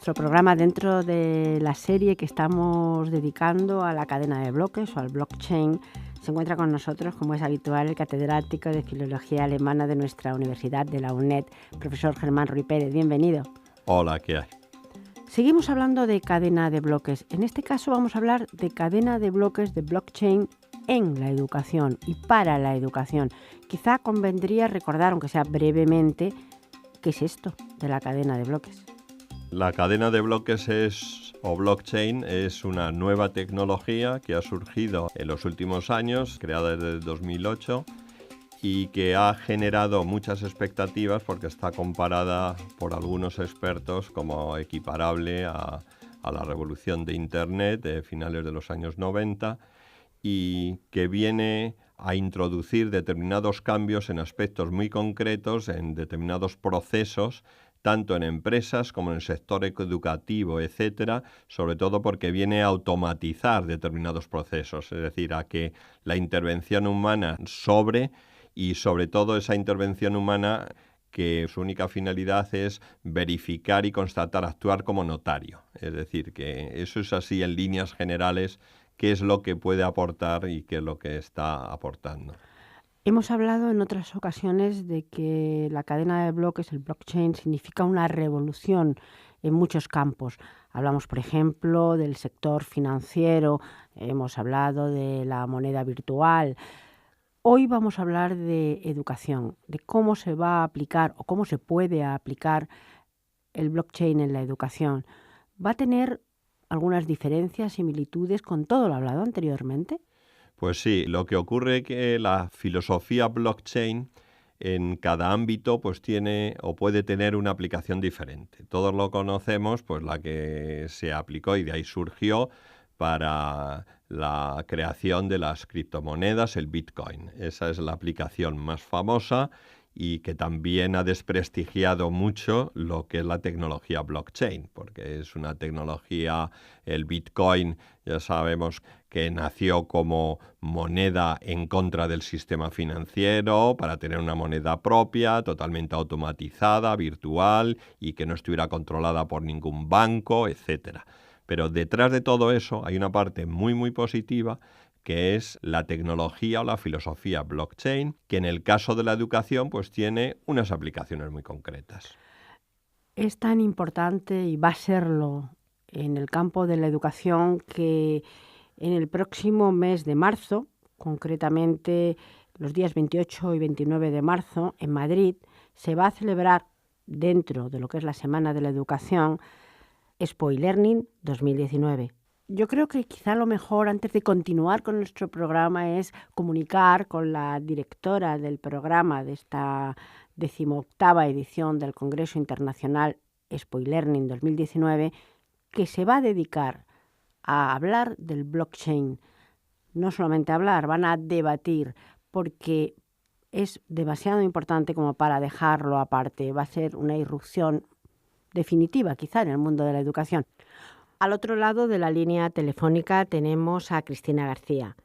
nuestro programa dentro de la serie que estamos dedicando a la cadena de bloques o al blockchain. Se encuentra con nosotros, como es habitual, el catedrático de Filología Alemana de nuestra universidad, de la UNED, profesor Germán Ruy Pérez. Bienvenido. Hola, ¿qué hay? Seguimos hablando de cadena de bloques. En este caso vamos a hablar de cadena de bloques de blockchain en la educación y para la educación. Quizá convendría recordar, aunque sea brevemente, ¿qué es esto de la cadena de bloques? La cadena de bloques o blockchain es una nueva tecnología que ha surgido en los últimos años, creada desde 2008, y que ha generado muchas expectativas porque está comparada por algunos expertos como equiparable a la revolución de Internet de finales de los años 90 y que viene a introducir determinados cambios en aspectos muy concretos, en determinados procesos, tanto en empresas como en el sector educativo, etcétera, sobre todo porque viene a automatizar determinados procesos, es decir, a que la intervención humana y sobre todo esa intervención humana que su única finalidad es verificar y constatar, actuar como notario. Es decir, que eso es así en líneas generales qué es lo que puede aportar y qué es lo que está aportando. Hemos hablado en otras ocasiones de que la cadena de bloques, el blockchain, significa una revolución en muchos campos. Hablamos, por ejemplo, del sector financiero, hemos hablado de la moneda virtual. Hoy vamos a hablar de educación, de cómo se va a aplicar o cómo se puede aplicar el blockchain en la educación. ¿Va a tener algunas diferencias, similitudes con todo lo hablado anteriormente? Pues sí, lo que ocurre es que la filosofía blockchain en cada ámbito pues tiene o puede tener una aplicación diferente. Todos lo conocemos, pues la que se aplicó y de ahí surgió para la creación de las criptomonedas, el Bitcoin. Esa es la aplicación más famosa y que también ha desprestigiado mucho lo que es la tecnología blockchain, porque es una tecnología, el Bitcoin, ya sabemos que nació como moneda en contra del sistema financiero, para tener una moneda propia, totalmente automatizada, virtual y que no estuviera controlada por ningún banco, etcétera. Pero detrás de todo eso hay una parte muy, muy positiva, que es la tecnología o la filosofía blockchain, que en el caso de la educación pues tiene unas aplicaciones muy concretas. Es tan importante y va a serlo en el campo de la educación que en el próximo mes de marzo, concretamente los días 28 y 29 de marzo, en Madrid, se va a celebrar dentro de lo que es la Semana de la Educación Expo eLearning 2019. Yo creo que quizá lo mejor, antes de continuar con nuestro programa, es comunicar con la directora del programa de esta 18ª edición del Congreso Internacional Expo eLearning 2019, que se va a dedicar a hablar del blockchain. No solamente hablar, van a debatir, porque es demasiado importante como para dejarlo aparte. Va a ser una irrupción definitiva, quizá, en el mundo de la educación. Al otro lado de la línea telefónica tenemos a Cristina García,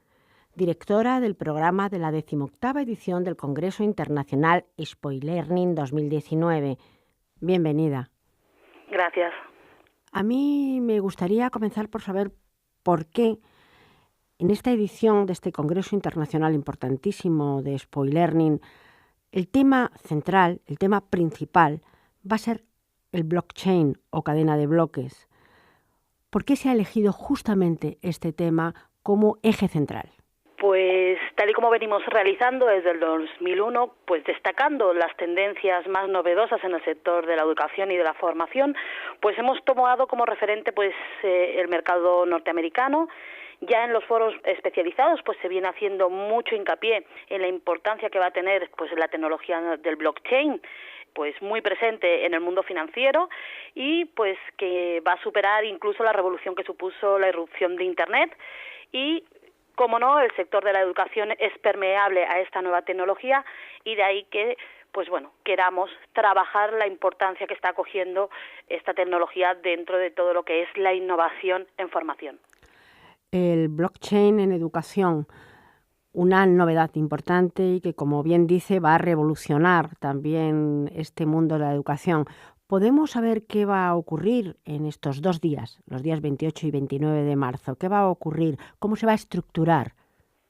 directora del programa de la 18ª edición del Congreso Internacional Expo eLearning 2019. Bienvenida. Gracias. A mí me gustaría comenzar por saber por qué en esta edición de este Congreso Internacional importantísimo de Expo eLearning, el tema central, el tema principal, va a ser el blockchain o cadena de bloques. ¿Por qué se ha elegido justamente este tema como eje central? Pues tal y como venimos realizando desde el 2001, pues destacando las tendencias más novedosas en el sector de la educación y de la formación, pues hemos tomado como referente pues el mercado norteamericano. Ya en los foros especializados pues se viene haciendo mucho hincapié en la importancia que va a tener pues la tecnología del blockchain, pues muy presente en el mundo financiero y pues que va a superar incluso la revolución que supuso la irrupción de Internet y, como no, el sector de la educación es permeable a esta nueva tecnología y de ahí que pues bueno, queramos trabajar la importancia que está cogiendo esta tecnología dentro de todo lo que es la innovación en formación. El blockchain en educación, una novedad importante y que, como bien dice, va a revolucionar también este mundo de la educación. ¿Podemos saber qué va a ocurrir en estos 2 días, los días 28 y 29 de marzo? ¿Qué va a ocurrir? ¿Cómo se va a estructurar?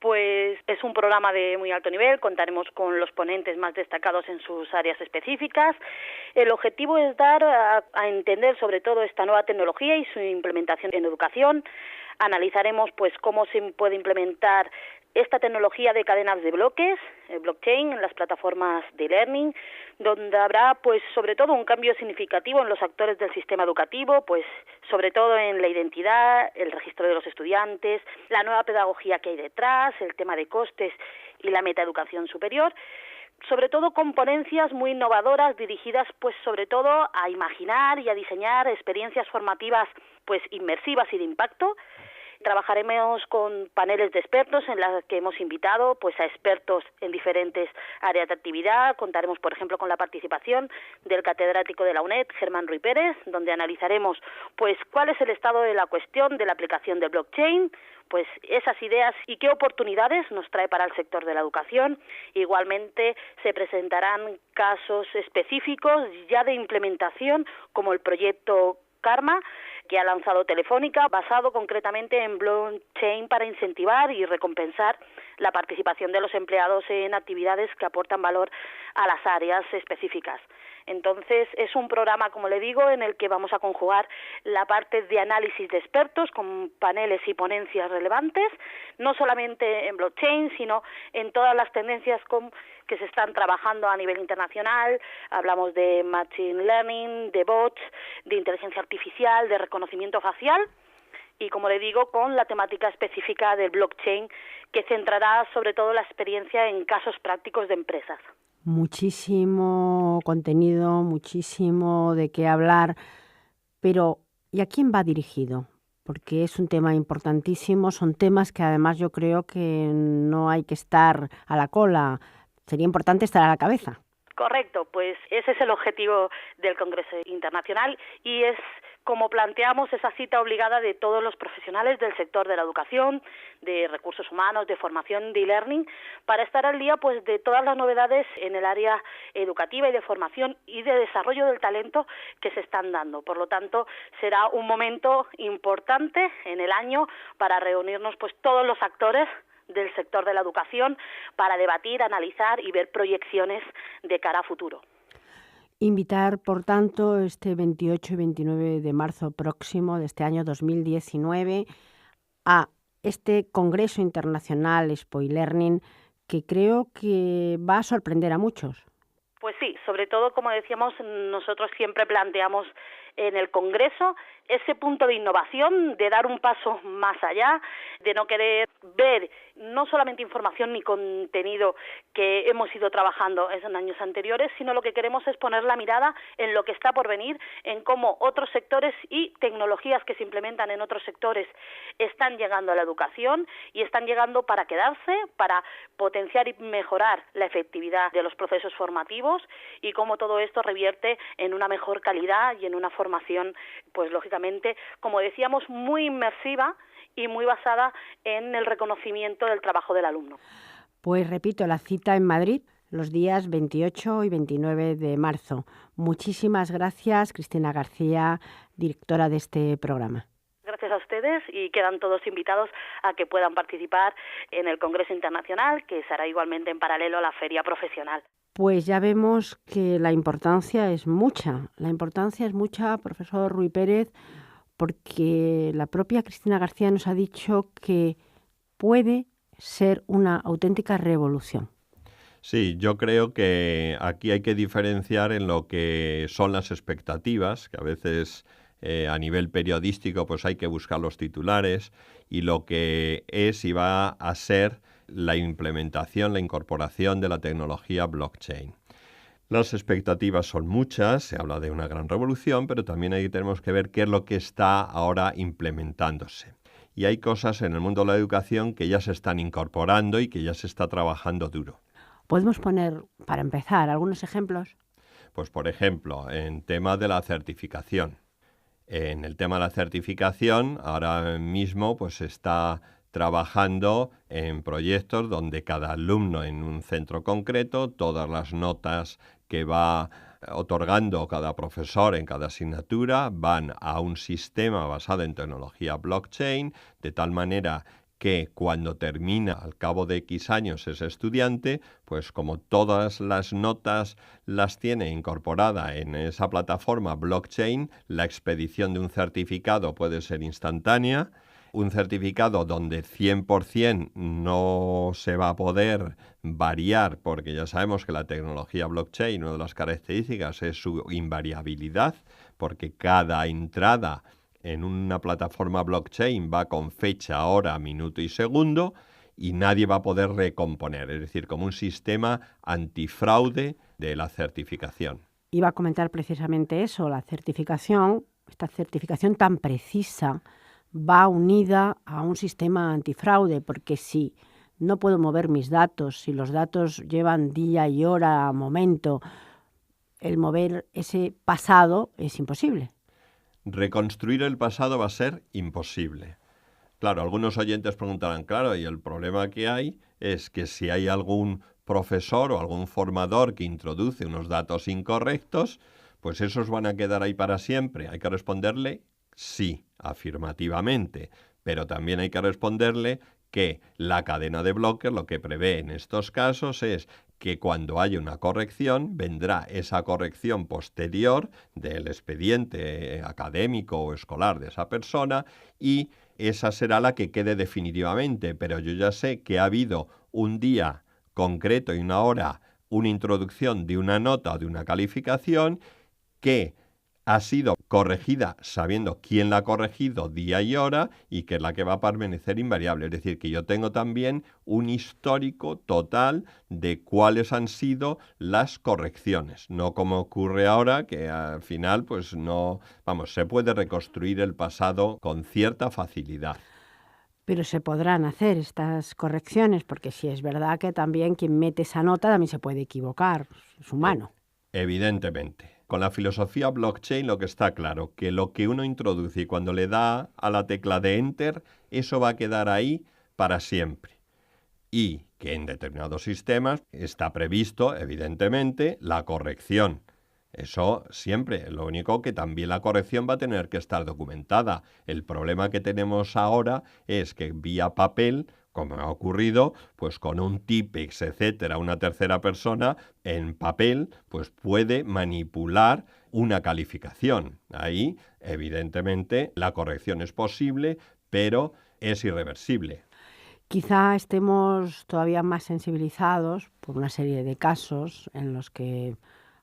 Pues es un programa de muy alto nivel, contaremos con los ponentes más destacados en sus áreas específicas. El objetivo es dar a entender sobre todo esta nueva tecnología y su implementación en educación. Analizaremos pues cómo se puede implementar esta tecnología de cadenas de bloques, blockchain, en las plataformas de learning, donde habrá pues sobre todo un cambio significativo en los actores del sistema educativo, pues sobre todo en la identidad, el registro de los estudiantes, la nueva pedagogía que hay detrás, el tema de costes y la metaeducación superior, sobre todo con ponencias muy innovadoras dirigidas pues sobre todo a imaginar y a diseñar experiencias formativas pues inmersivas y de impacto. Trabajaremos con paneles de expertos en las que hemos invitado pues a expertos en diferentes áreas de actividad. Contaremos, por ejemplo, con la participación del catedrático de la UNED, Germán Ruy Pérez, donde analizaremos pues cuál es el estado de la cuestión de la aplicación del blockchain, pues esas ideas y qué oportunidades nos trae para el sector de la educación. Igualmente se presentarán casos específicos ya de implementación, como el proyecto Karma, que ha lanzado Telefónica, basado concretamente en blockchain para incentivar y recompensar la participación de los empleados en actividades que aportan valor a las áreas específicas. Entonces, es un programa, como le digo, en el que vamos a conjugar la parte de análisis de expertos con paneles y ponencias relevantes, no solamente en blockchain, sino en todas las tendencias que se están trabajando a nivel internacional. Hablamos de machine learning, de bots, de inteligencia artificial, de reconocimiento facial y, como le digo, con la temática específica del blockchain, que centrará sobre todo la experiencia en casos prácticos de empresas. Muchísimo contenido, muchísimo de qué hablar, pero ¿y a quién va dirigido? Porque es un tema importantísimo, son temas que además yo creo que no hay que estar a la cola, sería importante estar a la cabeza. Correcto, pues ese es el objetivo del Congreso Internacional y es como planteamos esa cita obligada de todos los profesionales del sector de la educación, de recursos humanos, de formación, de e-learning, para estar al día pues de todas las novedades en el área educativa y de formación y de desarrollo del talento que se están dando. Por lo tanto, será un momento importante en el año para reunirnos pues todos los actores del sector de la educación para debatir, analizar y ver proyecciones de cara a futuro. Invitar, por tanto, este 28 y 29 de marzo próximo de este año 2019 a este Congreso Internacional Expo e-Learning que creo que va a sorprender a muchos. Pues sí, sobre todo, como decíamos, nosotros siempre planteamos en el Congreso ese punto de innovación, de dar un paso más allá, de no querer ver no solamente información ni contenido que hemos ido trabajando en años anteriores, sino lo que queremos es poner la mirada en lo que está por venir, en cómo otros sectores y tecnologías que se implementan en otros sectores están llegando a la educación y están llegando para quedarse, para potenciar y mejorar la efectividad de los procesos formativos y cómo todo esto revierte en una mejor calidad y en una formación, pues lógicamente, como decíamos, muy inmersiva y muy basada en el reconocimiento del trabajo del alumno. Pues repito, la cita en Madrid los días 28 y 29 de marzo. Muchísimas gracias, Cristina García, directora de este programa. Gracias a ustedes y quedan todos invitados a que puedan participar en el Congreso Internacional, que será igualmente en paralelo a la Feria Profesional. Pues ya vemos que la importancia es mucha. La importancia es mucha, profesor Ruy Pérez, porque la propia Cristina García nos ha dicho que puede ser una auténtica revolución. Sí, yo creo que aquí hay que diferenciar en lo que son las expectativas, que a veces a nivel periodístico pues hay que buscar los titulares, y lo que es y va a ser la implementación, la incorporación de la tecnología blockchain. Las expectativas son muchas, se habla de una gran revolución, pero también ahí tenemos que ver qué es lo que está ahora implementándose. Y hay cosas en el mundo de la educación que ya se están incorporando y que ya se está trabajando duro. ¿Podemos poner, para empezar, algunos ejemplos? Pues, por ejemplo, en tema de la certificación. En el tema de la certificación, ahora mismo pues se está trabajando en proyectos donde cada alumno en un centro concreto, todas las notas que va otorgando cada profesor en cada asignatura, van a un sistema basado en tecnología blockchain, de tal manera que cuando termina al cabo de X años ese estudiante, pues como todas las notas las tiene incorporada en esa plataforma blockchain, la expedición de un certificado puede ser instantánea, un certificado donde 100% no se va a poder variar, porque ya sabemos que la tecnología blockchain, una de las características es su invariabilidad, porque cada entrada en una plataforma blockchain va con fecha, hora, minuto y segundo y nadie va a poder recomponer, es decir, como un sistema antifraude de la certificación. Iba a comentar precisamente eso, la certificación, esta certificación tan precisa va unida a un sistema antifraude, porque si no puedo mover mis datos, si los datos llevan día y hora, momento, el mover ese pasado es imposible. Reconstruir el pasado va a ser imposible. Claro, algunos oyentes preguntarán, claro, y el problema que hay es que si hay algún profesor o algún formador que introduce unos datos incorrectos, pues esos van a quedar ahí para siempre. Hay que responderle sí, afirmativamente, pero también hay que responderle que la cadena de bloques lo que prevé en estos casos es que cuando haya una corrección, vendrá esa corrección posterior del expediente académico o escolar de esa persona y esa será la que quede definitivamente. Pero yo ya sé que ha habido un día concreto y una hora, una introducción de una nota o de una calificación que ha sido corregida sabiendo quién la ha corregido día y hora y que es la que va a permanecer invariable. Es decir, que yo tengo también un histórico total de cuáles han sido las correcciones. No como ocurre ahora, que al final pues no, se puede reconstruir el pasado con cierta facilidad. Pero se podrán hacer estas correcciones, porque si es verdad que también quien mete esa nota también se puede equivocar, es humano. Evidentemente. Con la filosofía blockchain lo que está claro, que lo que uno introduce y cuando le da a la tecla de Enter, eso va a quedar ahí para siempre. Y que en determinados sistemas está previsto, evidentemente, la corrección. Eso siempre, lo único que también la corrección va a tener que estar documentada. El problema que tenemos ahora es que vía papel, como ha ocurrido, pues con un Tipex, etcétera, una tercera persona, en papel, pues puede manipular una calificación. Ahí, evidentemente, la corrección es posible, pero es irreversible. Quizá estemos todavía más sensibilizados por una serie de casos en los que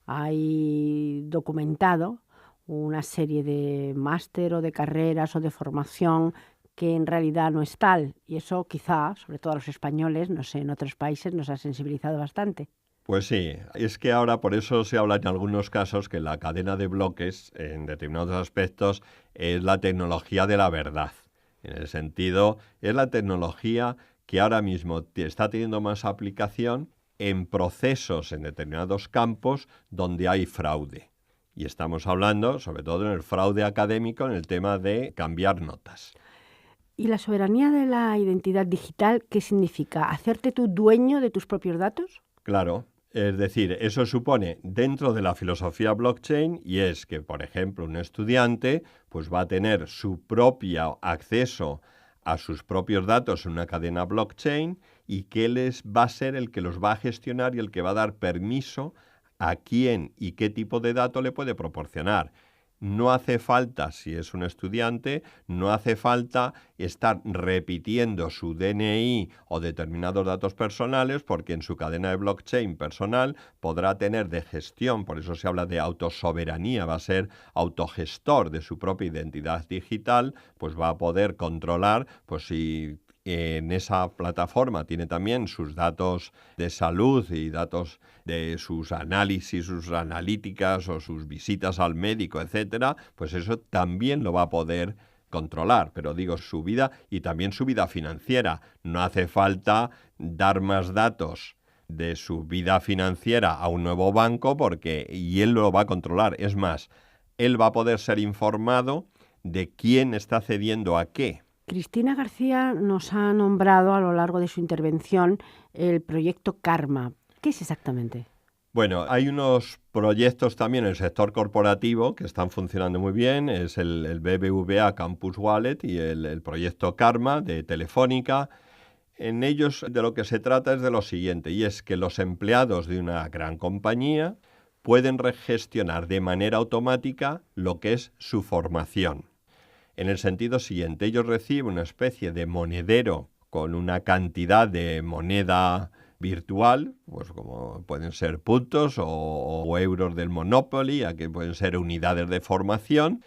hay documentado una serie de máster o de carreras o de formación que en realidad no es tal. Y eso quizá, sobre todo a los españoles, no sé, en otros países nos ha sensibilizado bastante. Pues sí, es que ahora por eso se habla en algunos casos que la cadena de bloques, en determinados aspectos, es la tecnología de la verdad. En el sentido, es la tecnología que ahora mismo está teniendo más aplicación en procesos en determinados campos donde hay fraude. Y estamos hablando, sobre todo en el fraude académico, en el tema de cambiar notas. ¿Y la soberanía de la identidad digital qué significa? ¿Hacerte tú dueño de tus propios datos? Claro. Es decir, eso supone dentro de la filosofía blockchain y es que, por ejemplo, un estudiante pues va a tener su propio acceso a sus propios datos en una cadena blockchain y que él va a ser el que los va a gestionar y el que va a dar permiso a quién y qué tipo de dato le puede proporcionar. No hace falta, si es un estudiante, no hace falta estar repitiendo su DNI o determinados datos personales porque en su cadena de blockchain personal podrá tener de gestión, por eso se habla de autosoberanía, va a ser autogestor de su propia identidad digital, pues va a poder controlar, pues si en esa plataforma tiene también sus datos de salud y datos de sus análisis, sus analíticas o sus visitas al médico, etcétera, pues eso también lo va a poder controlar, pero digo su vida y también su vida financiera. No hace falta dar más datos de su vida financiera a un nuevo banco y él lo va a controlar. Es más, él va a poder ser informado de quién está cediendo a qué. Cristina García nos ha nombrado a lo largo de su intervención el proyecto Karma. ¿Qué es exactamente? Bueno, hay unos proyectos también en el sector corporativo que están funcionando muy bien. Es el BBVA Campus Wallet y el proyecto Karma de Telefónica. En ellos de lo que se trata es de lo siguiente, y es que los empleados de una gran compañía pueden gestionar de manera automática lo que es su formación. En el sentido siguiente, ellos reciben una especie de monedero con una cantidad de moneda virtual, pues como pueden ser puntos o euros del Monopoly, a que pueden ser unidades de formación,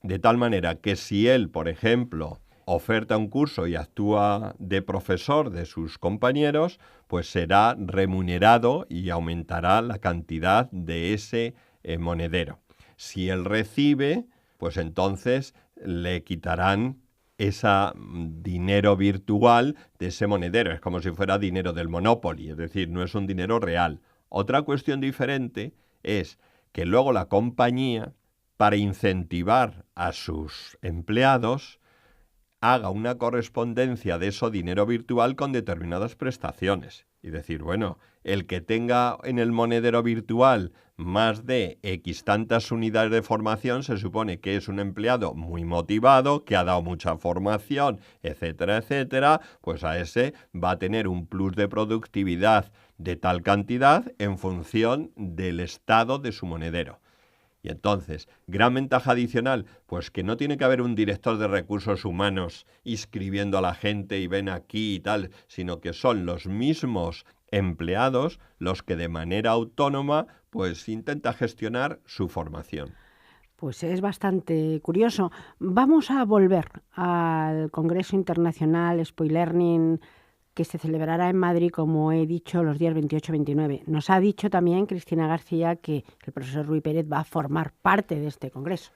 de tal manera que si él, por ejemplo, oferta un curso y actúa de profesor de sus compañeros, pues será remunerado y aumentará la cantidad de ese monedero. Si él recibe, pues entonces le quitarán ese dinero virtual de ese monedero. Es como si fuera dinero del Monopoly, es decir, no es un dinero real. Otra cuestión diferente es que luego la compañía, para incentivar a sus empleados, haga una correspondencia de ese dinero virtual con determinadas prestaciones. Y decir, bueno, el que tenga en el monedero virtual más de X tantas unidades de formación se supone que es un empleado muy motivado, que ha dado mucha formación, etcétera, etcétera, pues a ese va a tener un plus de productividad de tal cantidad en función del estado de su monedero. Y entonces, gran ventaja adicional, pues que no tiene que haber un director de recursos humanos inscribiendo a la gente y ven aquí y tal, sino que son los mismos empleados los que de manera autónoma pues intenta gestionar su formación. Pues es bastante curioso. Vamos a volver al Congreso Internacional Spoilearning que se celebrará en Madrid, como he dicho, los días 28-29. Nos ha dicho también Cristina García que el profesor Rui Pérez va a formar parte de este congreso.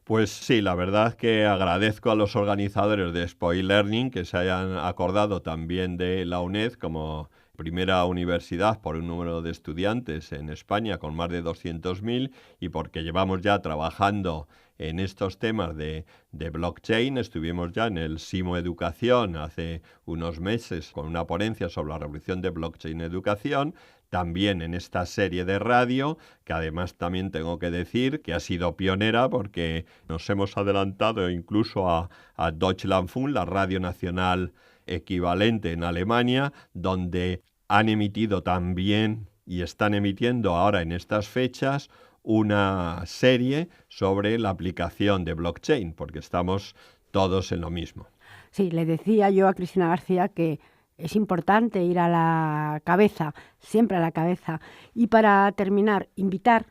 Pues sí, la verdad es que agradezco a los organizadores de Spoilearning que se hayan acordado también de la UNED como primera universidad por un número de estudiantes en España con más de 200.000 y porque llevamos ya trabajando en estos temas de blockchain. Estuvimos ya en el SIMO Educación hace unos meses con una ponencia sobre la revolución de blockchain educación. También en esta serie de radio, que además también tengo que decir que ha sido pionera porque nos hemos adelantado incluso a Deutschlandfunk, la radio nacional equivalente en Alemania, donde han emitido también y están emitiendo ahora en estas fechas una serie sobre la aplicación de blockchain, porque estamos todos en lo mismo. Sí, le decía yo a Cristina García que es importante ir a la cabeza, siempre a la cabeza. Y para terminar, invitar,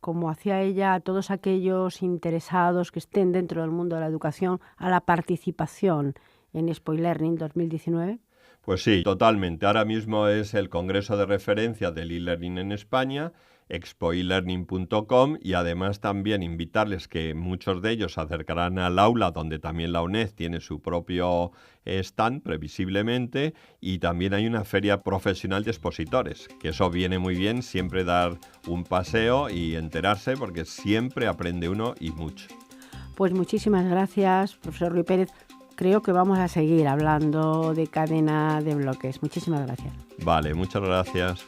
como hacía ella, a todos aquellos interesados que estén dentro del mundo de la educación a la participación en Spoilearning 2019. Pues sí, totalmente. Ahora mismo es el congreso de referencia del e-learning en España, expoelearning.com, y además también invitarles que muchos de ellos se acercarán al aula donde también la UNED tiene su propio stand previsiblemente, y también hay una feria profesional de expositores, que eso viene muy bien, siempre dar un paseo y enterarse porque siempre aprende uno y mucho. Pues muchísimas gracias, profesor Rui Pérez. Creo que vamos a seguir hablando de cadena de bloques. Muchísimas gracias. Vale, muchas gracias.